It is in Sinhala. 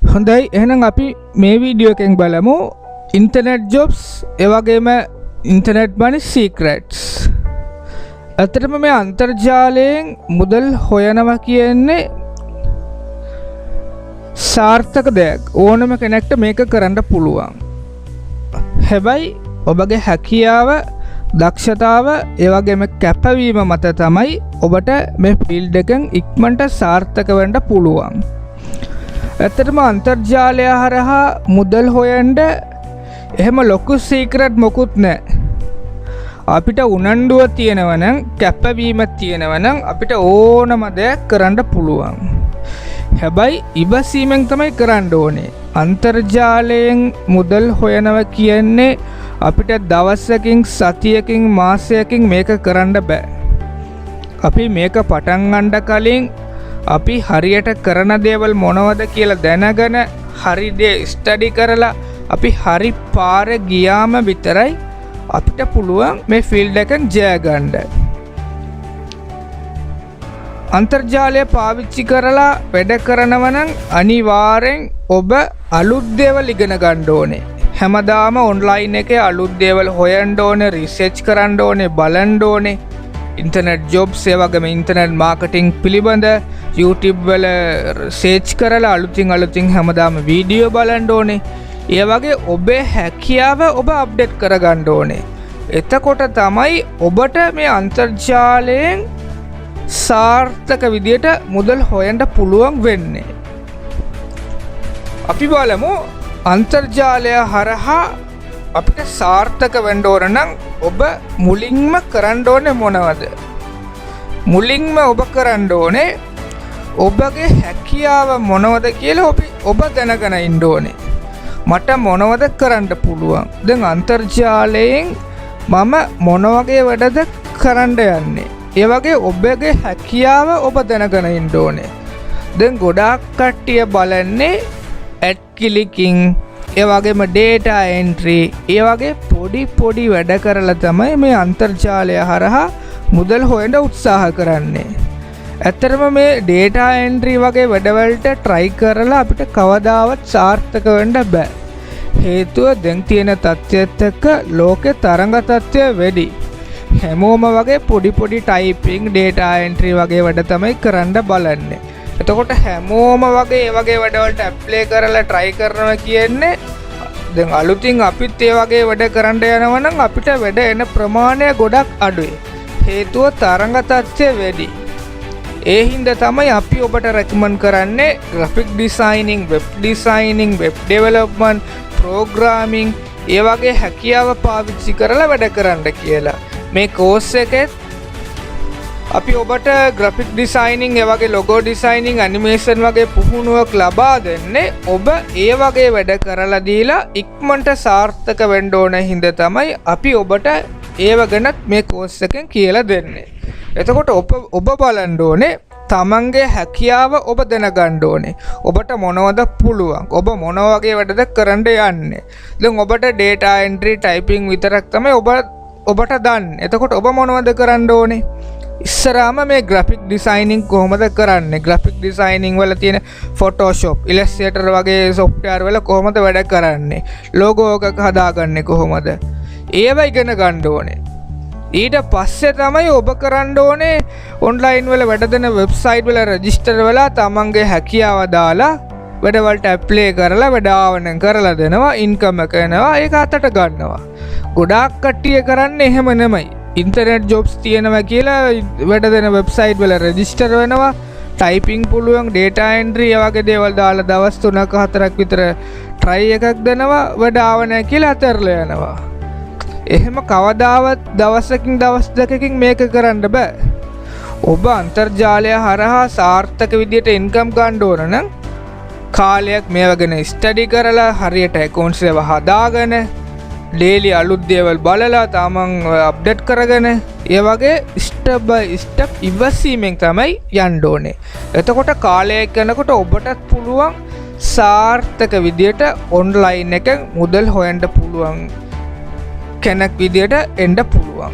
හොඳයි එහෙනම් අපි මේ වීඩියෝ එකෙන් බලමු ඉන්ටර්නෙට් ජොබ්ස් ඒ වගේම ඉන්ටර්නෙට් මනි සීක්‍රට්ස්. ඇත්තටම මේ අන්තර්ජාලයෙන් මුදල් හොයනවා කියන්නේ සාර්ථක දෙයක්. ඕනම කෙනෙක්ට මේක කරන්න පුළුවන්. හැබැයි ඔබගේ හැකියාව, දක්ෂතාව, ඒ වගේම කැපවීම මත තමයි ඔබට මේ ෆීල්ඩ් එකෙන් ඉක්මනට සාර්ථක වෙන්න පුළුවන්. ඇත්තටම අන්තර්ජාලය හරහා මුදල් හොයන්න එහෙම ලොකු සීක්‍රට් මොකුත් නැහැ. අපිට උනන්දුව තියෙනවා නම්, කැපවීම තියෙනවා නම් අපිට ඕනම දෙයක් කරන්න පුළුවන්. හැබැයි ඉවසීමෙන් තමයි කරන්න ඕනේ. අන්තර්ජාලයෙන් මුදල් හොයනවා කියන්නේ අපිට දවසකින්, සතියකින්, මාසයකින් මේක කරන්න බෑ. අපි මේක පටන් ගන්න කලින් අපි හරියට කරන දේවල් මොනවද කියලා දැනගෙන හරි දේ ස්ටඩි කරලා අපි හරි පාරේ ගියාම විතරයි අපිට පුළුවන් මේ ෆීල්ඩ් එකෙන් ජය ගන්න. අන්තර්ජාලය පාවිච්චි කරලා වැඩ කරනවා නම් අනිවාර්යෙන් ඔබ අලුත් දේවල් ඉගෙන ගන්න ඕනේ. හැමදාම ඔන්ලයින් එකේ අලුත් දේවල් හොයන්න ඕනේ, රිසර්ච් කරන්න ඕනේ, බලන්න ඕනේ. ඉන්ටර්නෙට් ජොබ්ස් ඒ වගේම ඉන්ටර්නෙට් මාකටිං පිළිබඳ YouTube වල සර්ච් කරලා අලුතින් හැමදාම වීඩියෝ බලන්න ඕනේ. ඒ වගේ ඔබේ හැකියාව ඔබ අප්ඩේට් කරගන්න ඕනේ. එතකොට තමයි ඔබට මේ අන්තර්ජාලයෙන් සාර්ථක විදියට මුදල් හොයන්න පුළුවන් වෙන්නේ. අපි බලමු අන්තර්ජාලය හරහා අපිට සාර්ථක වෙන්න ඕන නම් ඔබ මුලින්ම කරන්න ඕනේ මොනවද? මුලින්ම ඔබ කරන්න ඕනේ ඔබගේ හැකියාව මොනවද කියලා ඔබ දැනගෙන ඉන්න ඕනේ. මට මොනවද කරන්න පුළුවන්? දැන් අන්තර්ජාලයෙන් මම මොන වගේ වැඩද කරන්න යන්නේ? ඒ වගේ ඔබගේ හැකියාව ඔබ දැනගෙන ඉන්න ඕනේ. දැන් ගොඩාක් කට්ටිය බලන්නේ ඇඩ් ක්ලිකින්, ඒ වගේම ඩේටා එන්ට්‍රි, ඒ වගේ පොඩි වැඩ කරලා තමයි මේ අන්තර්ජාලය හරහා මුදල් හොයන්න උත්සාහ කරන්නේ. ඇත්තටම මේ ඩේටා එන්ට්‍රි වගේ වැඩවලට try කරලා අපිට කවදාවත් සාර්ථක වෙන්න බෑ. හේතුව දැන් තියෙන තත්ත්වයට එක්ක ලෝකේ තරඟ තත්ත්වය වැඩි. හැමෝම වගේ පොඩි ටයිපින්, ඩේටා එන්ට්‍රි වගේ වැඩ තමයි කරන්න බලන්නේ. එතකොට හැමෝම වගේ ඒ වගේ වැඩවලට ඇප්ලයි කරලා try කරනවා කියන්නේ දැන් අලුතින් අපිත් ඒ වගේ වැඩ කරන්න යනවා නම් අපිට වැඩ එන ප්‍රමාණය ගොඩක් අඩුයි. හේතුව තරඟ තත්ත්වය වැඩි. ඒ හින්දා තමයි අපි ඔබට රෙකමන්ඩ් කරන්නේ graphic designing, web designing, web development, programming ඒ වගේ හැකියාව පාවිච්චි කරලා වැඩ කරන්න කියලා. මේ කෝස් එකේ අපි ඔබට graphic designing, ඒ වගේ logo designing, animation වගේ පුහුණුවක් ලබා දෙන්නේ ඔබ ඒ වගේ වැඩ කරලා දීලා ඉක්මනට සාර්ථක වෙන්න ඕන හින්දා තමයි අපි ඔබට ඒව ගැන මේ කෝස් එකෙන් කියලා දෙන්නේ. එතකොට ඔබ බලන්න ඕනේ තමන්ගේ හැකියාව ඔබ දැනගන්න ඕනේ. ඔබට මොනවද පුළුවන්? ඔබ මොන වගේ වැඩද කරන්න යන්නේ? දැන් ඔබට data entry, typing විතරක් තමයි ඔබට දන්නේ. එතකොට ඔබ මොනවද කරන්න ඕනේ? ඉස්සරහම මේ graphic designing කොහොමද කරන්නේ? graphic designing වල තියෙන Photoshop, Illustrator වගේ software වල කොහොමද වැඩ කරන්නේ? logo එකක් හදාගන්නේ කොහොමද? ඒව ඉගෙන ගන්න ඕනේ. ඊට පස්සේ තමයි ඔබ කරන්න ඕනේ ඔන්ලයින් වල වැඩ දෙන වෙබ්සයිට් වල රෙජිස්ටර් වෙලා තමන්ගේ හැකියාව දාලා වැඩවලට ඇප්ලයි කරලා වැඩ ආවනම් කරලා දෙනවා, ඉන්කම් එක එනවා, ඒක අතට ගන්නවා. ගොඩාක් කට්ටිය කරන්නේ එහෙම නෙමෙයි. ඉන්ටර්නෙට් ජොබ්ස් තියෙනවා කියලා වැඩ දෙන වෙබ්සයිට් වල රෙජිස්ටර් වෙනවා, ටයිපින් පුළුවන්, ඩේටා එන්ට්‍රි වගේ දේවල් දාලා දවස් 3ක 4ක් විතර try එකක් දෙනවා, වැඩ ආව නැහැ කියලා අතහැරලා යනවා. එහෙම කවදාවත් දවසකින් දවස් දෙකකින් මේක කරන්න බෑ. ඔබ අන්තර්ජාලය හරහා සාර්ථක විදියට ඉන්කම් ගන්න ඕන නම් කාලයක් මේව ගැන ස්ටඩි කරලා හරියට accounts ඒවා හදාගෙන daily අලුත් දේවල් බලලා තමන් අප්ඩේට් කරගෙන ඒ වගේ step by step ඉවසීමෙන් තමයි යන්න ඕනේ. එතකොට කාලයක් යනකොට ඔබටත් පුළුවන් සාර්ථක විදියට ඔන්ලයින් එකෙන් මුදල් හොයන්න පුළුවන් කෙනෙක් විදියට එන්න පුළුවන්.